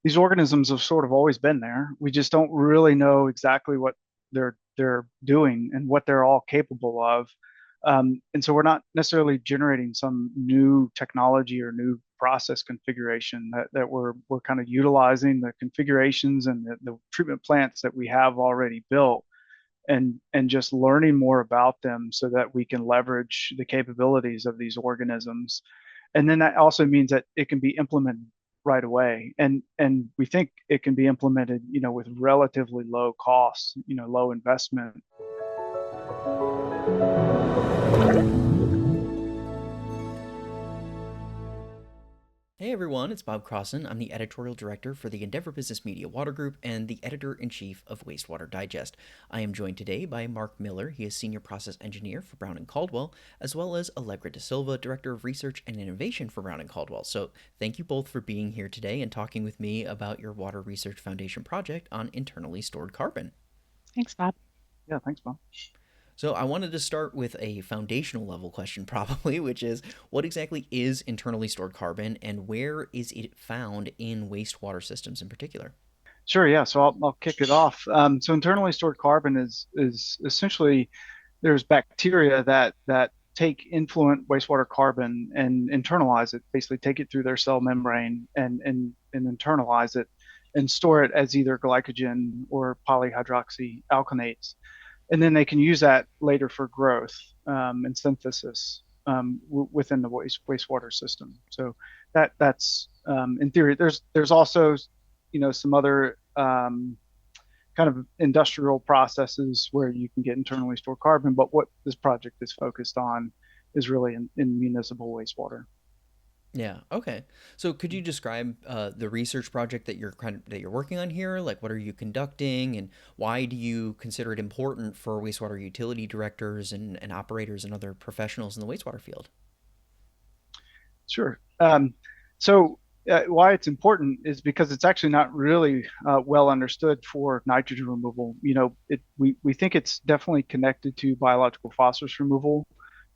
these organisms have sort of always been there. We just don't really know exactly what they're doing and what they're all capable of. And so we're not necessarily generating some new technology or new process configuration that we're kind of utilizing the configurations and the treatment plants that we have already built and just learning more about them so that we can leverage the capabilities of these organisms. And then that also means that it can be implemented right away. And we think it can be implemented, with relatively low costs, low investment. Hey everyone, it's Bob Crossan. I'm the editorial director for the Endeavor Business Media Water Group and the editor in chief of Wastewater Digest. I am joined today by Mark Miller. He is senior process engineer for Brown and Caldwell, as well as Allegra da Silva, director of research and innovation for Brown and Caldwell. So thank you both for being here today and talking with me about your Water Research Foundation project on internally stored carbon. Thanks, Bob. Yeah, thanks, Bob. So I wanted to start with a foundational level question, probably, which is what exactly is internally stored carbon and where is it found in wastewater systems in particular? Sure. Yeah. So I'll kick it off. So internally stored carbon is essentially there's bacteria that take influent wastewater carbon and internalize it, basically take it through their cell membrane and internalize it and store it as either glycogen or polyhydroxy alkanates. And then they can use that later for growth and synthesis within the wastewater system. So that's in theory. There's also some other kind of industrial processes where you can get internally stored carbon. But what this project is focused on is really in municipal wastewater. Yeah. Okay. So could you describe the research project that you're working on here? Like, what are you conducting, and why do you consider it important for wastewater utility directors and operators and other professionals in the wastewater field? Sure. So why it's important is because it's actually not really well understood for nitrogen removal. We think it's definitely connected to biological phosphorus removal.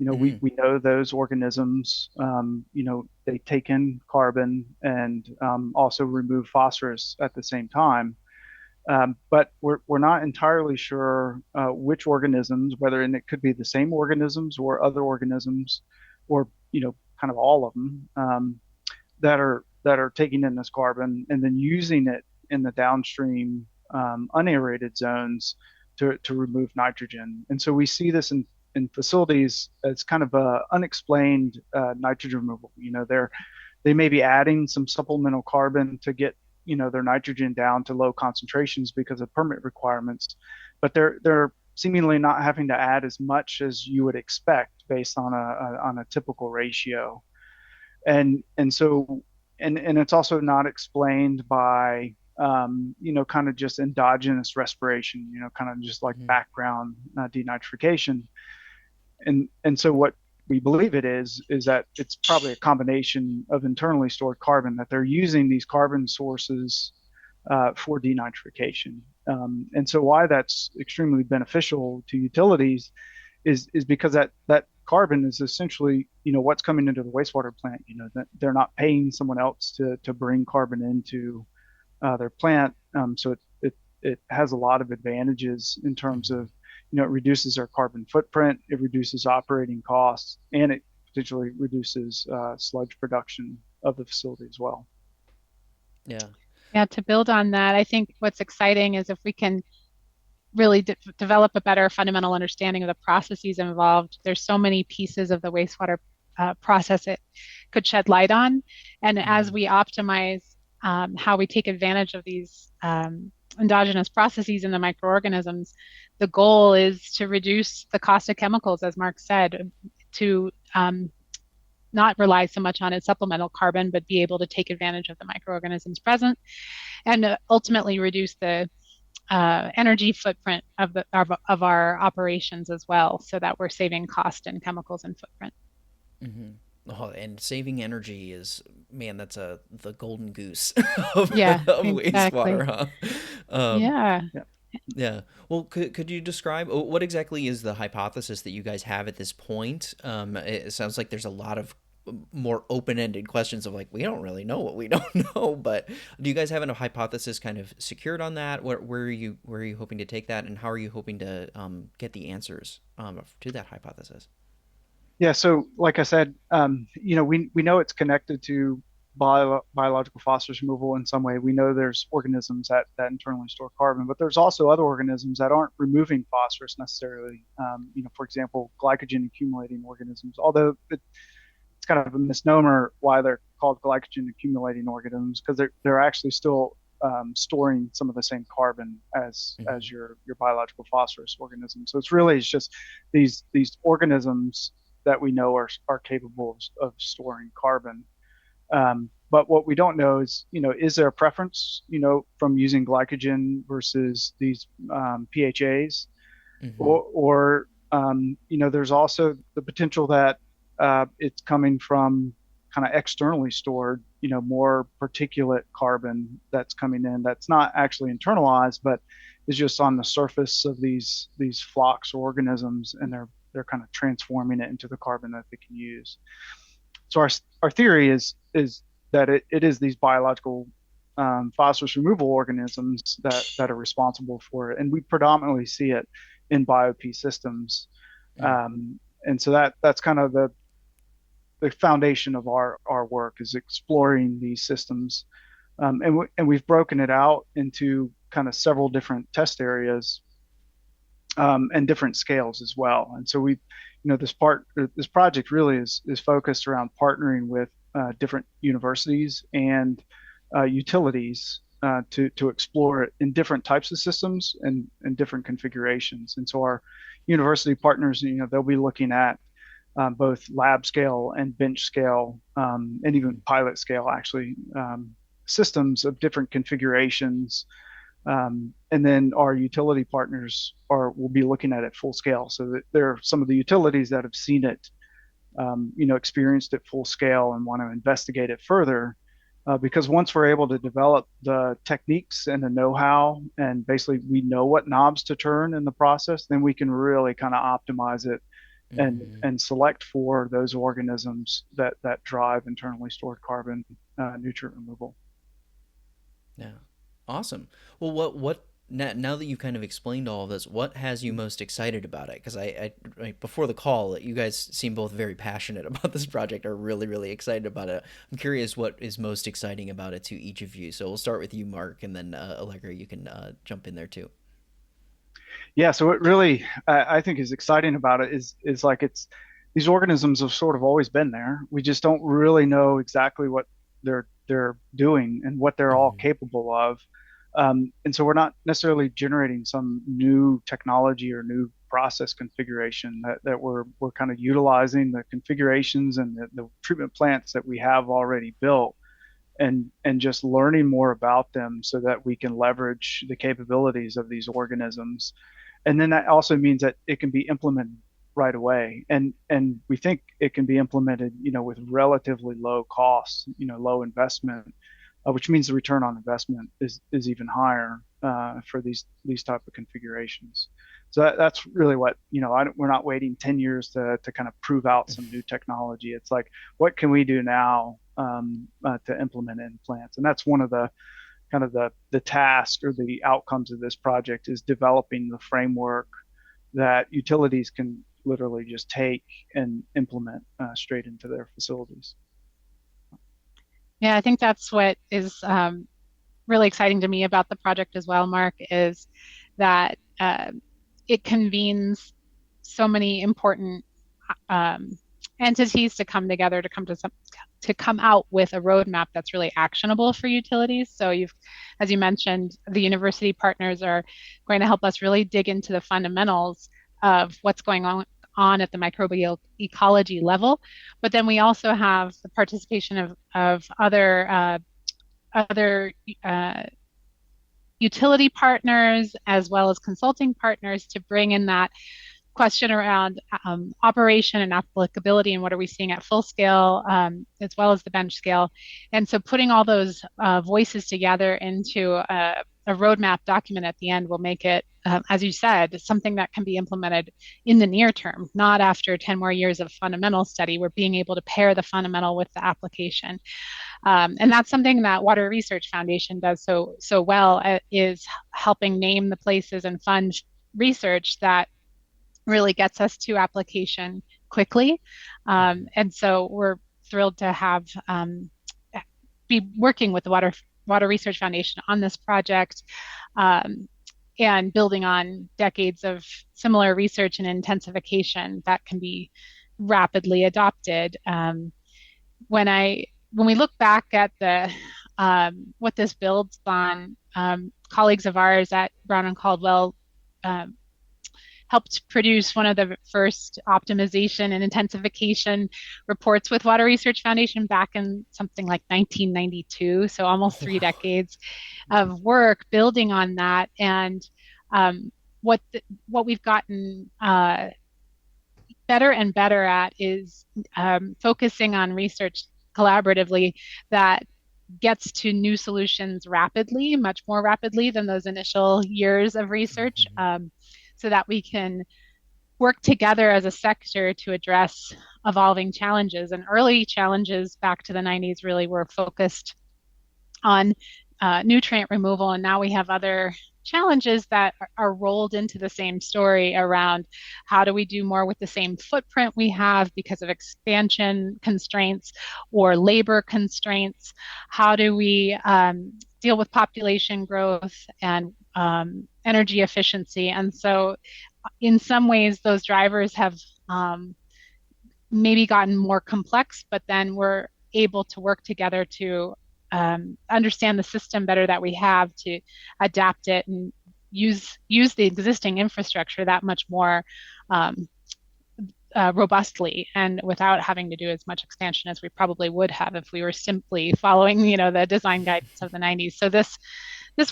We, Hmm. we know those organisms, they take in carbon and also remove phosphorus at the same time. But we're not entirely sure which organisms, whether and it could be the same organisms or other organisms, or kind of all of them, that are taking in this carbon and then using it in the downstream unaerated zones to remove nitrogen. And so we see this in facilities as kind of a unexplained nitrogen removal. They may be adding some supplemental carbon to get their nitrogen down to low concentrations because of permit requirements, but they're seemingly not having to add as much as you would expect based on a typical ratio. And so and it's also not explained by kind of just endogenous respiration, kind of just like Hmm. background denitrification. And so what we believe it is that it's probably a combination of internally stored carbon that they're using these carbon sources for denitrification. And so why that's extremely beneficial to utilities is because that carbon is essentially what's coming into the wastewater plant. That they're not paying someone else to bring carbon into their plant. So it has a lot of advantages in terms Hmm. of it reduces our carbon footprint, it reduces operating costs, and it potentially reduces sludge production of the facility as well. Yeah. Yeah, to build on that, I think what's exciting is if we can really develop a better fundamental understanding of the processes involved. There's so many pieces of the wastewater process it could shed light on. And as Hmm. we optimize how we take advantage of these endogenous processes in the microorganisms, the goal is to reduce the cost of chemicals, as Mark said, to not rely so much on its supplemental carbon, but be able to take advantage of the microorganisms present and ultimately reduce the energy footprint of our operations as well, so that we're saving cost and chemicals and footprint. Hmm. Oh, and saving energy is, man, that's the golden goose of, Yeah, of exactly. wastewater, huh? Um, Yeah. Yeah. yeah. Well, could you describe what exactly is the hypothesis that you guys have at this point? It sounds like there's a lot of more open-ended questions of like, we don't really know what we don't know. But do you guys have a hypothesis kind of secured on that? Where are you hoping to take that, and how are you hoping to get the answers to that hypothesis? Yeah, so like I said, we know it's connected to biological phosphorus removal in some way. We know there's organisms that internally store carbon, but there's also other organisms that aren't removing phosphorus necessarily. For example, glycogen accumulating organisms. Although it's kind of a misnomer why they're called glycogen accumulating organisms, because they're actually still storing some of the same carbon as your biological phosphorus organisms. So it's just these organisms that we know are capable of storing carbon. But what we don't know is there a preference, from using glycogen versus these PHAs, Mm-hmm. there's also the potential that it's coming from kind of externally stored, more particulate carbon that's coming in that's not actually internalized, but is just on the surface of these flocks or organisms, and they're kind of transforming it into the carbon that they can use. So our theory is that it is these biological phosphorus removal organisms that are responsible for it, and we predominantly see it in BioP systems. And so that's kind of the foundation of our work, is exploring these systems, and we've broken it out into kind of several different test areas, and different scales as well. And so this project really is focused around partnering with different universities and utilities to explore it in different types of systems and different configurations. And so our university partners, they'll be looking at both lab scale and bench scale, and even pilot scale, actually, systems of different configurations. And then our utility partners will be looking at it full scale. So that there are some of the utilities that have seen it, experienced it full scale and want to investigate it further. Because once we're able to develop the techniques and the know-how, and basically we know what knobs to turn in the process, then we can really kind of optimize it and select for those organisms that drive internally stored carbon nutrient removal. Yeah. Awesome. Well, what now that you've kind of explained all of this, what has you most excited about it? Because before the call, you guys seem both very passionate about this project, are really, really excited about it. I'm curious what is most exciting about it to each of you. So we'll start with you, Mark, and then Allegra, you can jump in there too. Yeah, so what really I think is exciting about it is like these organisms have sort of always been there. We just don't really know exactly what they're doing and what they're all Mm-hmm. capable of. And so we're not necessarily generating some new technology or new process configuration, that we're kind of utilizing the configurations and the treatment plants that we have already built, and just learning more about them so that we can leverage the capabilities of these organisms. And then that also means that it can be implemented right away, and we think it can be implemented, with relatively low costs, low investment, which means the return on investment is even higher for these type of configurations. So that's really what, we're not waiting 10 years to kind of prove out some new technology. It's like, what can we do now to implement in plants? And that's one of the kind of the task or the outcomes of this project, is developing the framework that utilities can literally just take and implement straight into their facilities. Yeah, I think that's what is really exciting to me about the project as well, Mark, is that it convenes so many important entities to come together to come out with a roadmap that's really actionable for utilities. So as you mentioned, the university partners are going to help us really dig into the fundamentals of what's going on at the microbial ecology level. But then we also have the participation of other utility partners, as well as consulting partners, to bring in that question around operation and applicability, and what are we seeing at full scale, as well as the bench scale. And so putting all those voices together into a roadmap document at the end will make it, as you said, something that can be implemented in the near term, not after 10 more years of fundamental study. We're being able to pair the fundamental with the application. And that's something that Water Research Foundation does so well, is helping name the places and fund research that really gets us to application quickly. And so we're thrilled to have be working with the Water Research Foundation on this project, and building on decades of similar research and intensification that can be rapidly adopted. When we look back at the what this builds on, colleagues of ours at Brown and Caldwell helped produce one of the first optimization and intensification reports with Water Research Foundation back in something like 1992. So almost 3 decades of work building on that. And what we've gotten better and better at is focusing on research collaboratively that gets to new solutions rapidly, much more rapidly than those initial years of research, so that we can work together as a sector to address evolving challenges. And early challenges back to the 90s really were focused on nutrient removal. And now we have other challenges that are rolled into the same story around how do we do more with the same footprint we have because of expansion constraints or labor constraints? How do we deal with population growth and energy efficiency? And so in some ways, those drivers have maybe gotten more complex, but then we're able to work together to understand the system better that we have, to adapt it and use the existing infrastructure that much more robustly, and without having to do as much expansion as we probably would have if we were simply following, the design guidance of the 90s. So this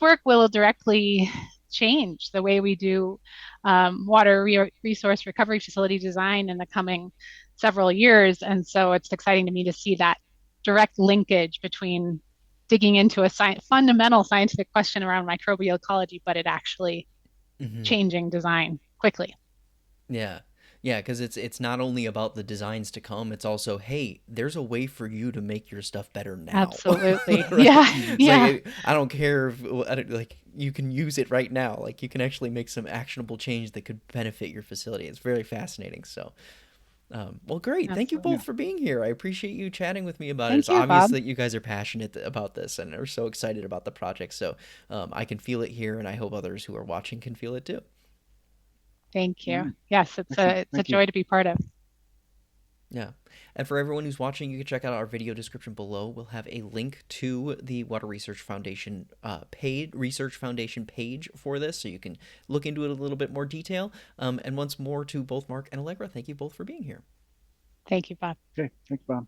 work will directly change the way we do water resource recovery facility design in the coming several years. And so it's exciting to me to see that direct linkage between digging into a fundamental scientific question around microbial ecology, but it actually changing design quickly. Yeah. Yeah, because it's not only about the designs to come, it's also, hey, there's a way for you to make your stuff better now. Absolutely. Right? Yeah. It's Yeah. like, I don't care if, like, you can use it right now. Like, you can actually make some actionable change that could benefit your facility. It's very fascinating. So, well, great. Thank you Absolutely. both for being here. I appreciate you chatting with me about it. It's Thank you, obvious Bob. that you guys are passionate about this and are so excited about the project. So, I can feel it here, and I hope others who are watching can feel it too. Thank All you. right. Yes, it's Excellent. a Thank you. joy to be part of. Yeah. And for everyone who's watching, you can check out our video description below. We'll have a link to the Water Research Foundation page for this, so you can look into it a little bit more detail. And once more to both Mark and Allegra, thank you both for being here. Thank you, Bob. Okay. Thanks, Bob.